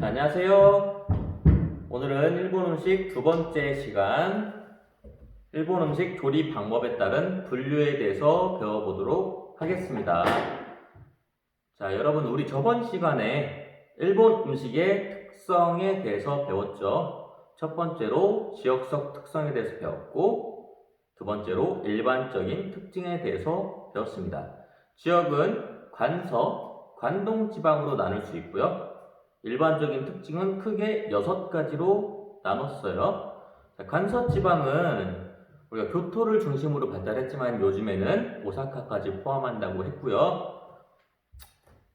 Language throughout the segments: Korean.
안녕하세요. 오늘은 일본 음식 두 번째 시간, 일본 음식 조리 방법에 따른 분류에 대해서 배워보도록 하겠습니다. 자, 여러분, 우리 저번 시간에 일본 음식의 특성에 대해서 배웠죠. 첫 번째로 지역적 특성에 대해서 배웠고, 두 번째로 일반적인 특징에 대해서 배웠습니다. 지역은 관동 지방으로 나눌 수 있고요. 일반적인 특징은 크게 6가지로 나눴어요. 자, 간서지방은 우리가 교토를 중심으로 발달했지만 요즘에는 오사카까지 포함한다고 했고요.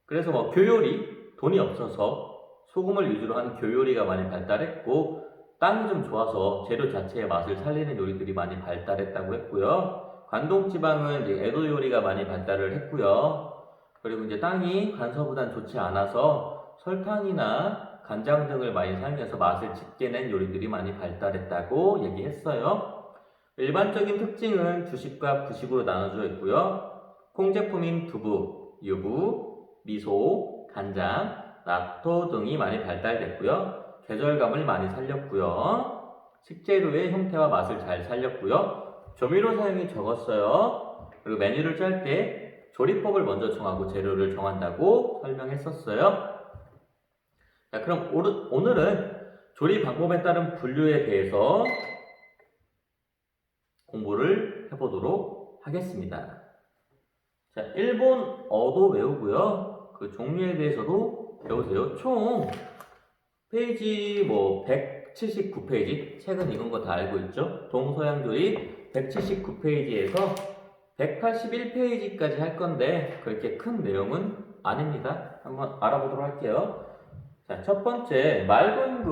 그래서 교요리, 돈이 없어서 소금을 위주로 한 교요리가 많이 발달했고, 땅이 좀 좋아서 재료 자체의 맛을 살리는 요리들이 많이 발달했다고 했고요. 관동지방은 이제 에도 요리가 많이 발달을 했고요. 그리고 이제 땅이 간서보단 좋지 않아서 설탕이나 간장 등을 많이 사용해서 맛을 짙게 낸 요리들이 많이 발달했다고 얘기했어요. 일반적인 특징은 주식과 부식으로 나눠져 있고요. 콩제품인 두부, 유부, 미소, 간장, 나토 등이 많이 발달됐고요. 계절감을 많이 살렸고요. 식재료의 형태와 맛을 잘 살렸고요. 조미료 사용이 적었어요. 그리고 메뉴를 짤 때 조리법을 먼저 정하고 재료를 정한다고 설명했었어요. 자, 그럼 오늘은 조리 방법에 따른 분류에 대해서 공부를 해보도록 하겠습니다. 자, 일본어도 외우고요. 그 종류에 대해서도 배우세요. 총 페이지 179페이지, 책은 읽은 거 다 알고 있죠? 동서양조리 179페이지에서 181페이지까지 할 건데 그렇게 큰 내용은 아닙니다. 한번 알아보도록 할게요. 자, 첫 번째, 맑은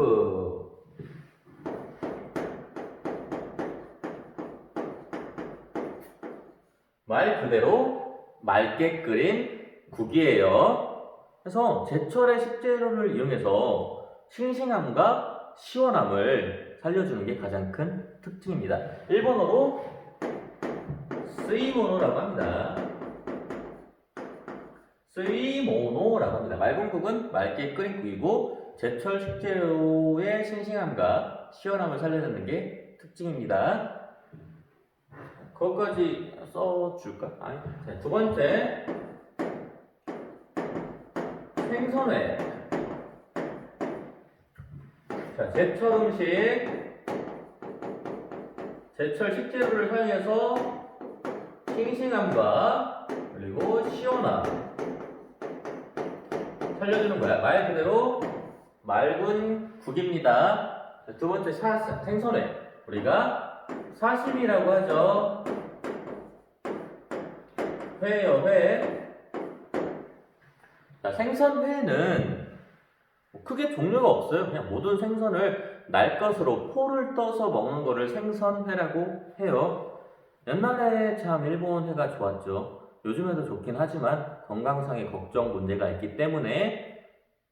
말 그대로 맑게 끓인 국이에요. 그래서 제철의 식재료를 이용해서 싱싱함과 시원함을 살려주는 게 가장 큰 특징입니다. 일본어로 스이모노라고 합니다. 스이모노라고 합니다. 맑은 국은 맑게 끓인 국이고 제철 식재료의 싱싱함과 시원함을 살려주는 게 특징입니다. 그것까지 써줄까? 아니. 자, 두 번째, 생선회. 자, 제철 음식, 제철 식재료를 사용해서 싱싱함과 그리고 시원함 살려주는 거야. 말 그대로 맑은 국입니다. 자, 두 번째, 생선회. 우리가 사시미라고 하죠. 회예요, 회. 자, 생선회는 크게 종류가 없어요. 그냥 모든 생선을 날 것으로 포를 떠서 먹는 거를 생선회라고 해요. 옛날에 참 일본 회가 좋았죠. 요즘에도 좋긴 하지만 건강상의 걱정 문제가 있기 때문에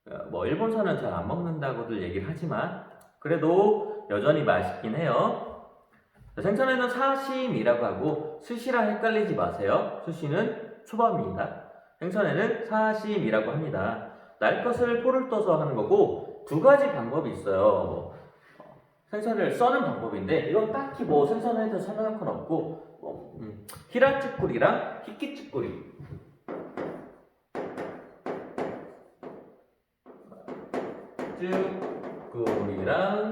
일본산은 잘 안 먹는다고들 얘기를 하지만 그래도 여전히 맛있긴 해요. 생선회는 사시미라고 하고 스시랑 헷갈리지 마세요. 스시는 초밥입니다. 생선회는 사시미라고 합니다. 날 것을 포를 떠서 하는 거고 두 가지 방법이 있어요. 생선을 써는 방법인데 이건 딱히 생선회에서 설명할 건 없고 히라츠꾸리랑 히키츠꾸리 쭈꾸리랑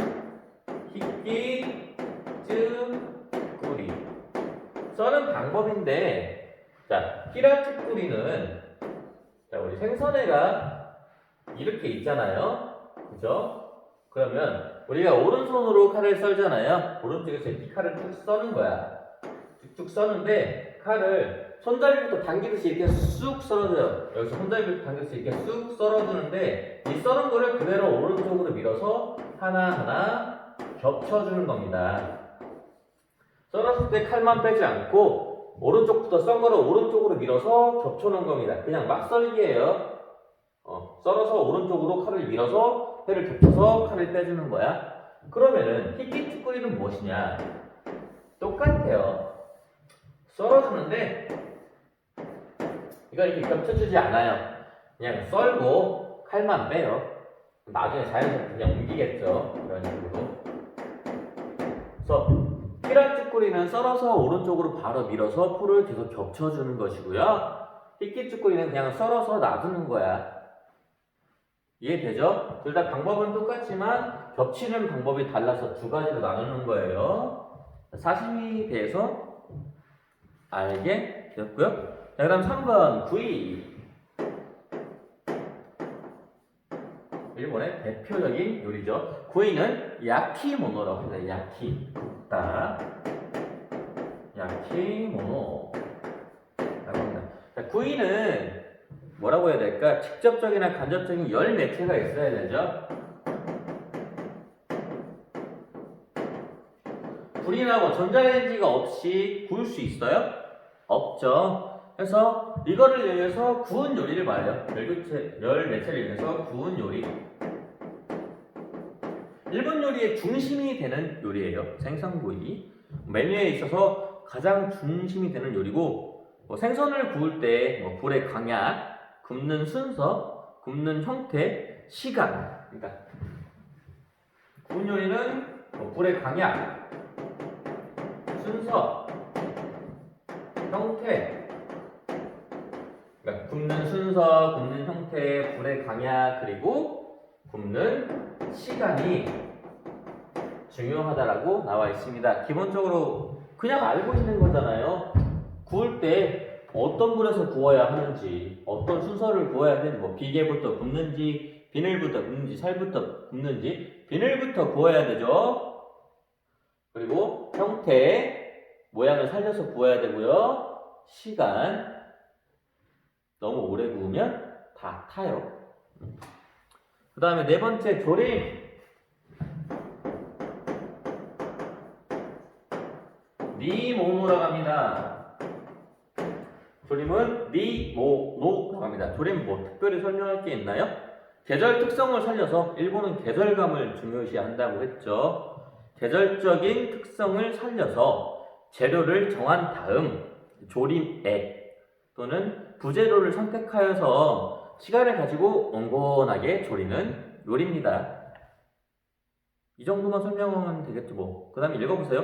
히키츠꾸리 써는 방법인데, 자, 히라츠꾸리는 자, 우리 생선회가 이렇게 있잖아요. 그죠? 그러면 우리가 오른손으로 칼을 썰잖아요. 오른쪽에서 이렇게 칼을 쭉 써는 거야. 쭉쭉 써는데 칼을 손잡이부터 당기듯이 이렇게 쑥 썰어줘요. 여기서 손잡이부터 당기듯이 이렇게 쑥 썰어주는데 이 썰은 거를 그대로 오른쪽으로 밀어서 하나하나 겹쳐주는 겁니다. 썰었을 때 칼만 빼지 않고 오른쪽부터 썬 거를 오른쪽으로 밀어서 겹쳐놓은 겁니다. 그냥 막 썰기예요. 썰어서 오른쪽으로 칼을 밀어서 회를 겹쳐서 칼을 빼주는 거야. 그러면은 히키츠꾸리는 무엇이냐? 똑같아요. 썰어주는데 이걸 이렇게 겹쳐주지 않아요. 그냥 썰고 칼만 빼요. 나중에 자연스럽게 그냥 옮기겠죠. 이런 식으로. 그래서 피라쭈꾸리는 썰어서 오른쪽으로 바로 밀어서 포를 계속 겹쳐주는 것이고요. 삐끼쭈꾸리는 그냥 썰어서 놔두는 거야. 이해되죠? 둘 다 방법은 똑같지만 겹치는 방법이 달라서 두 가지로 나누는 거예요. 사심이 대해서 알게 되었고요. 자, 그 다음 3번 구이. 일본의 대표적인 요리죠. 구이는 야키모노라고 합니다. 야키모노라고 합니다. 자, 구이는 뭐라고 해야 될까? 직접적이나 간접적인 열 매체가 있어야 되죠. 불이나 뭐 전자레인지가 없이 구울 수 있어요? 없죠. 그래서 이거를 이용해서 구운 요리를 말해요. 열 매체를 이용해서 구운 요리. 일본 요리의 중심이 되는 요리예요. 생선구이. 메뉴에 있어서 가장 중심이 되는 요리고, 뭐 생선을 구울 때 뭐 불의 강약, 굽는 순서, 굽는 형태, 시간. 그러니까 구운 요리는 뭐 불의 강약, 순서, 형태. 그러니까 굽는 순서, 굽는 형태, 불의 강약, 그리고 굽는 시간이 중요하다라고 나와 있습니다. 기본적으로 그냥 알고 있는 거잖아요. 구울 때 어떤 불에서 구워야 하는지, 어떤 순서를 구워야 되는지, 뭐 비계부터 굽는지, 비늘부터 굽는지, 살부터 굽는지, 비늘부터 구워야 되죠. 그리고 형태, 모양을 살려서 구워야 되고요. 시간, 너무 오래 구우면 다 타요. 그 다음에 네 번째, 조림. 니모노라고 합니다. 조림은 니모노라고 합니다. 조림 뭐 특별히 설명할 게 있나요? 계절 특성을 살려서 일본은 계절감을 중요시한다고 했죠. 계절적인 특성을 살려서 재료를 정한 다음 조림액 또는 부재료를 선택하여서 시간을 가지고 온건하게 조리는 요리입니다. 이 정도만 설명하면 되겠죠 뭐. 그 다음에 읽어보세요.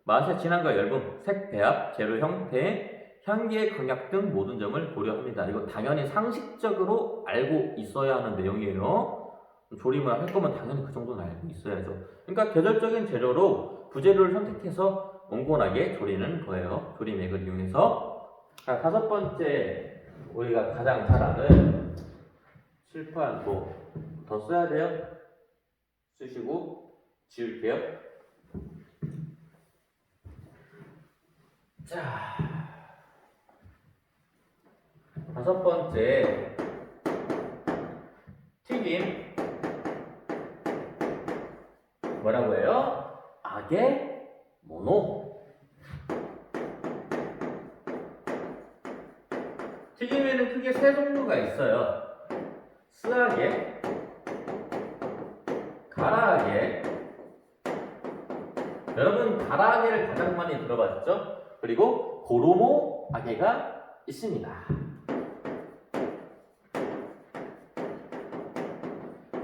맛의 진함과 열분, 색, 배합, 재료 형태, 향기의 강약 등 모든 점을 고려합니다. 이거 당연히 상식적으로 알고 있어야 하는 내용이에요. 조림을 할 거면 당연히 그 정도는 알고 있어야죠. 그러니까 계절적인 재료로 부재료를 선택해서 온건하게 조리는 거예요. 조림액을 이용해서. 자, 다섯 번째, 우리가 가장 잘 아는 칠판 뭐 더 써야 돼요? 쓰시고 지울게요. 자, 다섯 번째, 튀김. 뭐라고 해요? 아게 모노. 튀김에는 크게 세 종류가 있어요. 스아게, 가라아게. 여러분 가라아게를 가장 많이 들어봤죠? 그리고 고로모 아게가 있습니다.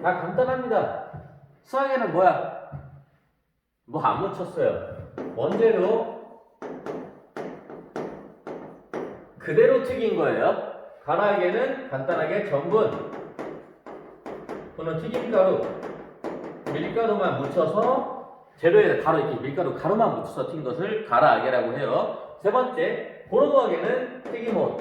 다 간단합니다. 스아게는 뭐야? 뭐 안 묻혔어요. 원재료 그대로 튀긴 거예요. 가라아게는 간단하게 전분 또는 튀김가루, 밀가루만 묻혀서 재료에 가루 이렇게 밀가루 가루만 묻혀서 튀긴 것을 가라아게라고 해요. 세 번째, 고로모아게는 튀김옷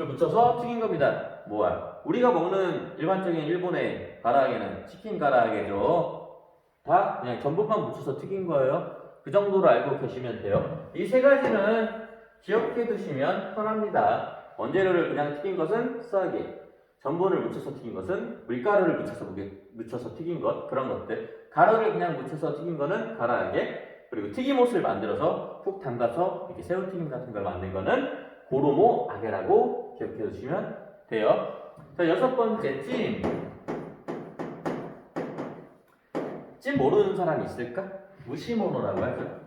을 묻혀서 튀긴 겁니다. 뭐야? 우리가 먹는 일반적인 일본의 가라아게는 치킨 가라아게죠. 다 그냥 전분만 묻혀서 튀긴 거예요. 그 정도로 알고 계시면 돼요. 이 세 가지는 기억해 두시면 편합니다. 원재료를 그냥 튀긴 것은 스아게, 전분을 묻혀서 튀긴 것은 밀가루를 묻혀서 튀긴 것, 그런 것들. 가루를 그냥 묻혀서 튀긴 거는 가라아게, 그리고 튀김옷을 만들어서 푹 담가서 이렇게 새우튀김 같은 걸 만든 거는 고로모 아게라고 기억해 두시면 돼요. 자, 여섯 번째, 찜. 찜 모르는 사람 있을까? 무시모노라고 하죠.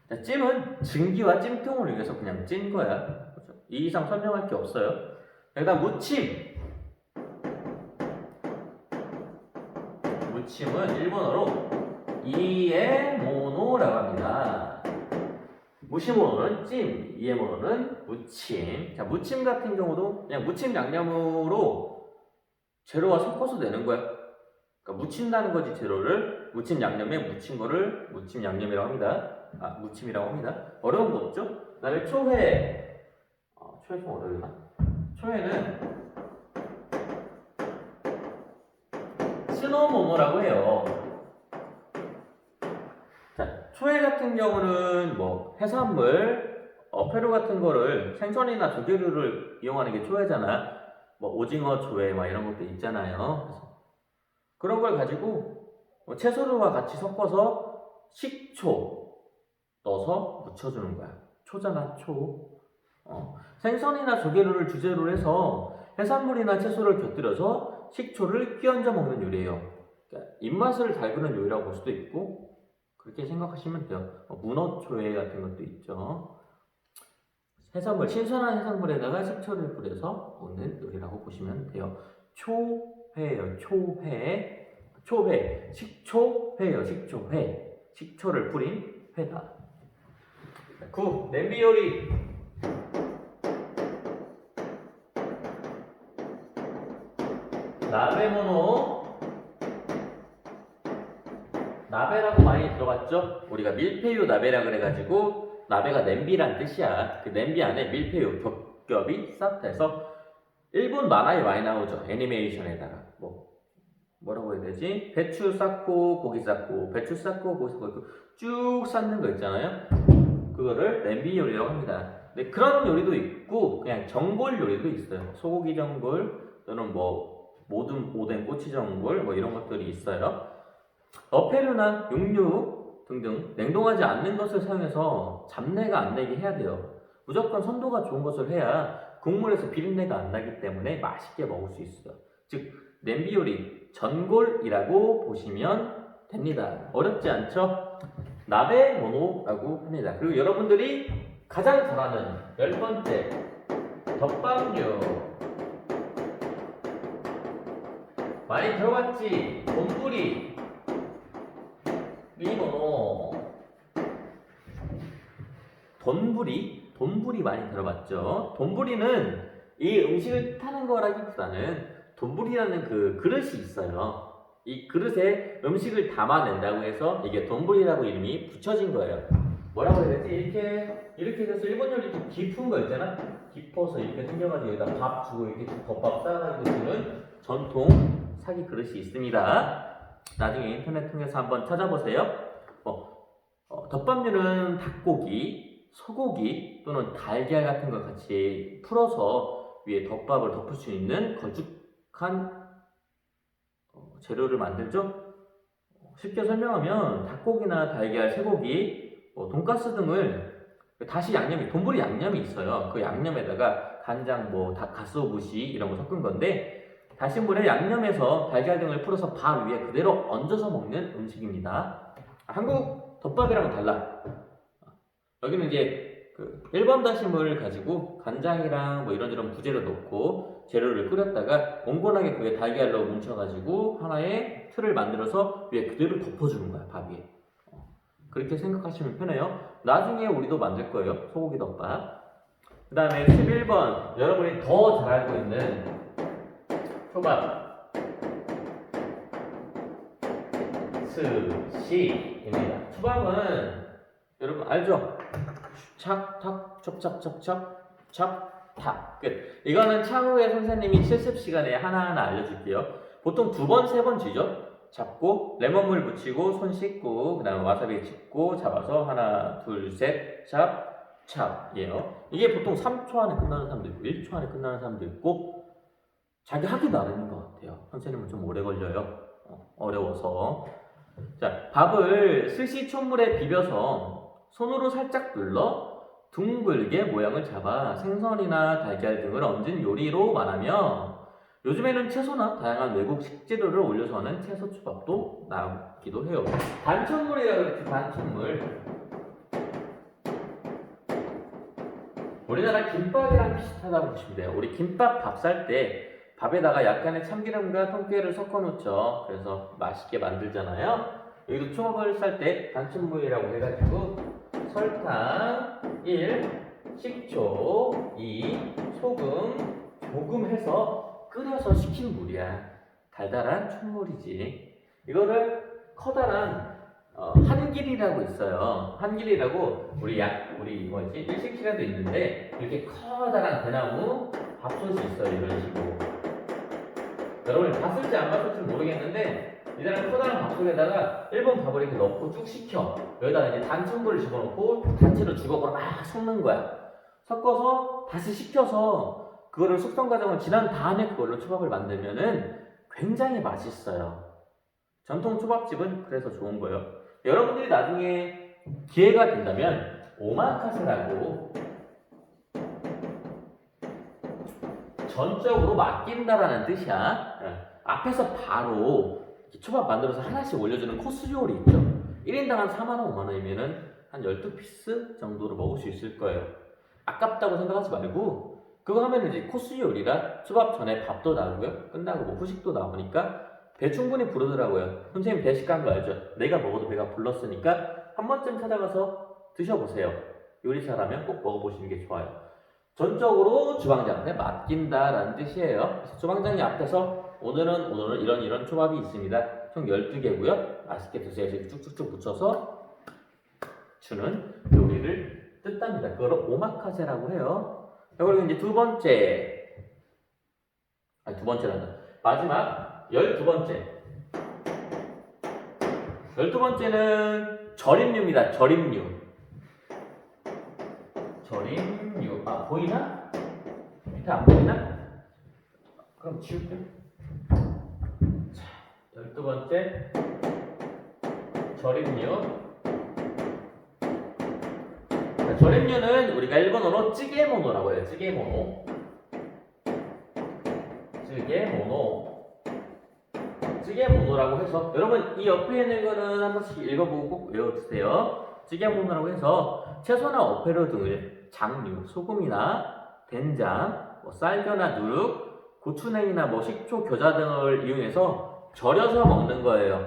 자, 찜은 증기와 찜통을 이용해서 그냥 찐 거야. 그렇죠? 이 이상 설명할 게 없어요. 그다음 무침. 무침은 일본어로 이에모노라고 합니다. 무시모노는 찜, 이에모노는 무침. 자, 무침 같은 경우도 그냥 무침 양념으로 재료와 섞어서 내는 거야. 그러니까 무친다는 거지, 재료를. 무침 양념에 무친 거를 무침 양념이라고 합니다. 무침이라고 합니다. 어려운 거 없죠? 그 다음에 초회. 초회 좀 어려우나? 초회는 스노모모라고 해요. 자, 초회 같은 경우는 뭐 해산물, 어패류 같은 거를 생선이나 조개류를 이용하는 게 초회잖아. 뭐 오징어 초회 막 이런 것도 있잖아요. 그래서 그런 걸 가지고 뭐 채소류와 같이 섞어서 식초 넣어서 묻혀주는 거야. 초잖아, 초. 생선이나 조개류를 주재료로 해서 해산물이나 채소를 곁들여서 식초를 끼얹어 먹는 요리예요. 그러니까 입맛을 달구는 요리라고 볼 수도 있고 그렇게 생각하시면 돼요. 문어초회 같은 것도 있죠. 해산물, 신선한 해산물에다가 식초를 뿌려서 먹는 요리라고 보시면 돼요. 초회예요. 초회. 초회. 식초회예요. 식초회. 식초를 뿌린 회다. 9. 냄비 요리. 나베모노. 나베라고 많이 들어봤죠? 우리가 밀푀유 나베라 그래가지고 나베가 냄비란 뜻이야. 그 냄비 안에 밀푀유 겹겹이 싹 해서 일본 만화에 많이 나오죠. 애니메이션에다가 뭐라고 해야 되지? 배추 쌓고 고기 쌓고 배추 쌓고 고기 쌓고 쭉 쌓는 거 있잖아요. 그거를 냄비 요리라고 합니다. 근데 그런 요리도 있고 그냥 전골 요리도 있어요. 소고기 전골 또는 모든 오뎅 꼬치 전골 이런 것들이 있어요. 어패류나 육류 등등 냉동하지 않는 것을 사용해서 잡내가 안 나게 해야 돼요. 무조건 선도가 좋은 것을 해야 국물에서 비린내가 안 나기 때문에 맛있게 먹을 수 있어요. 즉 냄비 요리 전골이라고 보시면 됩니다. 어렵지 않죠? 나베모노라고 합니다. 그리고 여러분들이 가장 잘하는 10번째 덮밥류 많이 들어봤지? 돈부리 리모노 돈부리 많이 들어봤죠? 돈부리는 이 음식을 타는 거라기보다는 돈부리라는 그 그릇이 있어요. 이 그릇에 음식을 담아낸다고 해서 이게 돈부리라고 이름이 붙여진 거예요. 뭐라고 해야 되지? 이렇게 돼서 일본 요리 좀 깊은 거 있잖아? 깊어서 이렇게 생겨가지고 여기다 밥 주고 이렇게 덮밥 싸가지고 주는 전통 사기 그릇이 있습니다. 나중에 인터넷 통해서 한번 찾아보세요. 덮밥류는 닭고기, 소고기 또는 달걀 같은 걸 같이 풀어서 위에 덮밥을 덮을 수 있는 걸쭉한 재료를 만들죠. 쉽게 설명하면 닭고기나 달걀, 쇠고기, 돈가스 등을 다시 돈부리 양념이 있어요. 그 양념에다가 간장, 가스오부시 이런 거 섞은 건데 다시 물에 양념해서 달걀 등을 풀어서 밥 위에 그대로 얹어서 먹는 음식입니다. 한국 덮밥이랑은 달라. 여기는 이제 일반 다심을 가지고 간장이랑 이런저런 부재료 넣고 재료를 끓였다가 온건하게 그게 달걀로 뭉쳐가지고 하나의 틀을 만들어서 위에 그대로 덮어주는 거야, 밥 위에. 그렇게 생각하시면 편해요. 나중에 우리도 만들 거예요, 소고기 덮밥. 그 다음에 11번 여러분이 더 잘 알고 있는 초밥 스시입니다. 초밥은 여러분 알죠? 찹탁 첩찹 찹탁 끝. 이거는 차후에 선생님이 실습 시간에 하나하나 알려줄게요. 보통 2번, 3번 쥐죠? 잡고 레몬물 묻히고 손 씻고 그 다음에 와사비 짚고 잡아서 하나 둘 셋 찹이에요. 이게 보통 3초 안에 끝나는 사람도 있고 1초 안에 끝나는 사람도 있고 자기 하기 나름인 것 같아요. 선생님은 좀 오래 걸려요. 어려워서. 자, 밥을 스시촛물에 비벼서 손으로 살짝 눌러 둥글게 모양을 잡아 생선이나 달걀 등을 얹은 요리로 말하며 요즘에는 채소나 다양한 외국 식재료를 올려서 하는 채소초밥도 나오기도 해요. 반찬물이라고 그랬지, 반찬물. 우리나라 김밥이랑 비슷하다고 보시면 돼요. 우리 김밥 밥 살 때 밥에다가 약간의 참기름과 통깨를 섞어 놓죠. 그래서 맛있게 만들잖아요. 여기도 초밥을 쌀 때 단순무이라고 해가지고 설탕 1, 식초 2, 소금 조금 해서 끓여서 식힌 물이야. 달달한 촛물이지. 이거를 커다란 한길이라고 있어요. 한길이라고 우리 뭐지 일식시간도 있는데 이렇게 커다란 대나무 밥솥이 있어요. 이런 식으로. 여러분이 봤을지 안 봤을지 모르겠는데 이들은 커다란 밥솥에다가 일본 밥을 이렇게 넣고 쭉 식혀. 여기다가 이제 단천물을 집어넣고 단체로 주걱으로 막 섞는 거야. 섞어서 다시 식혀서 그거를 숙성 과정을 지난 다음에 그걸로 초밥을 만들면은 굉장히 맛있어요. 전통 초밥집은 그래서 좋은 거예요. 여러분들이 나중에 기회가 된다면 오마카세라고 전적으로 맡긴다라는 뜻이야. 앞에서 바로 초밥 만들어서 하나씩 올려주는 코스 요리 있죠. 1인당 한 4만원, 5만원이면은 한 12피스 정도로 먹을 수 있을 거예요. 아깝다고 생각하지 말고 그거 하면 이제 코스 요리라 초밥 전에 밥도 나오고요. 끝나고 뭐 후식도 나오니까 배 충분히 부르더라고요. 선생님 배 식가한 거 알죠? 내가 먹어도 배가 불렀으니까 한 번쯤 찾아가서 드셔보세요. 요리사라면 꼭 먹어보시는 게 좋아요. 전적으로 주방장한테 맡긴다라는 뜻이에요. 그래서 주방장이 앞에서 오늘은 이런 초밥이 있습니다. 총 12개고요. 맛있게 드세요. 이렇게 쭉쭉쭉 붙여서 주는 요리를 뜻합니다. 그걸 오마카세라고 해요. 그리고 이제 두 번째란다. 마지막 12번째. 12번째는 절임류입니다. 절임류. 보이나? 밑에 안 보이나? 그럼 지울게. 자, 12번째. 절임류. 자, 절임류는 우리가 일본어로 찌개모노라고 해요. 찌개모노. 찌개모노라고 해서 여러분 이 옆에 있는 거는 한 번씩 읽어보고 꼭 외워주세요. 찌개모노라고 해서 채소나 어패류 등을 장류, 소금이나 된장, 쌀겨나 누룩, 고추냉이나 식초, 겨자 등을 이용해서 절여서 먹는 거예요.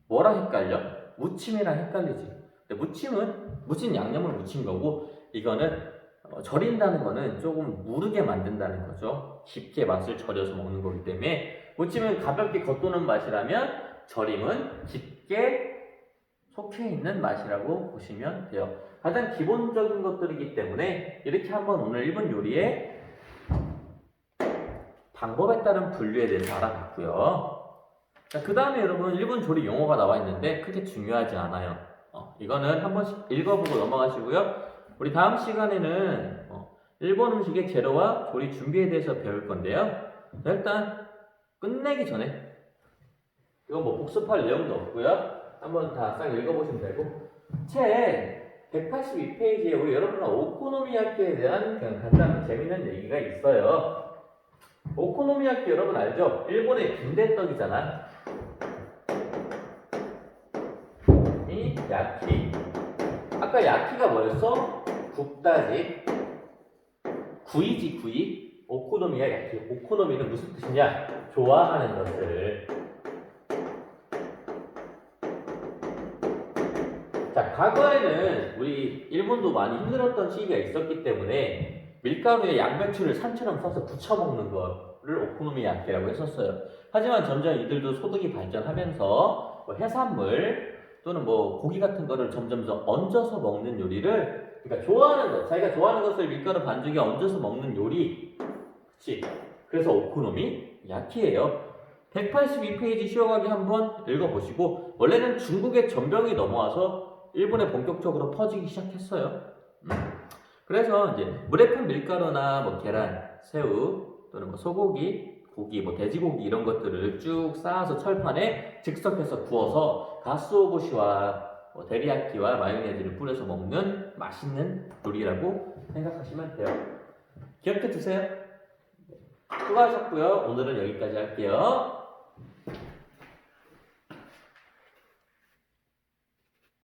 뭐랑 헷갈려? 무침이랑 헷갈리지. 무친 양념을 무친 거고 이거는 절인다는 거는 조금 무르게 만든다는 거죠. 깊게 맛을 절여서 먹는 거기 때문에 무침은 가볍게 겉도는 맛이라면 절임은 깊게 속해 있는 맛이라고 보시면 돼요. 가장 기본적인 것들이기 때문에 이렇게 한번 오늘 일본 요리의 방법에 따른 분류에 대해서 알아봤고요. 그 다음에 여러분 일본 조리 용어가 나와 있는데 크게 중요하지 않아요. 이거는 한 번씩 읽어보고 넘어가시고요. 우리 다음 시간에는 일본 음식의 재료와 조리 준비에 대해서 배울 건데요. 일단 끝내기 전에 이거 뭐 복습할 내용도 없고요. 한번 다 싹 읽어보시면 되고 책 182페이지에 우리 여러분과 오코노미야키에 대한 간단한 재밌는 얘기가 있어요. 오코노미야키 여러분 알죠? 일본의 빈대떡이잖아. 이 야키. 아까 야키가 뭐였어? 굽다지. 구이지 구이. 오코노미야 야키. 오코노미는 무슨 뜻이냐? 좋아하는 것을. 자, 과거에는 우리 일본도 많이 힘들었던 시기가 있었기 때문에 밀가루에 양배추를 산처럼 써서 부쳐 먹는 거를 오코노미야키라고 했었어요. 하지만 점점 이들도 소득이 발전하면서 해산물 또는 고기 같은 거를 점점 더 얹어서 먹는 요리를, 그러니까 좋아하는 것, 자기가 좋아하는 것을 밀가루 반죽에 얹어서 먹는 요리, 그치? 그래서 오코노미야키예요. 182페이지 쉬어가기 한번 읽어보시고, 원래는 중국의 전병이 넘어와서 일본에 본격적으로 퍼지기 시작했어요. 그래서 이제 물에 푼 밀가루나 계란, 새우 또는 소고기, 고기, 돼지고기 이런 것들을 쭉 쌓아서 철판에 즉석해서 구워서 가스오부시와 데리야끼와 마요네즈를 뿌려서 먹는 맛있는 요리라고 생각하시면 돼요. 기억해 두세요. 수고하셨고요. 오늘은 여기까지 할게요.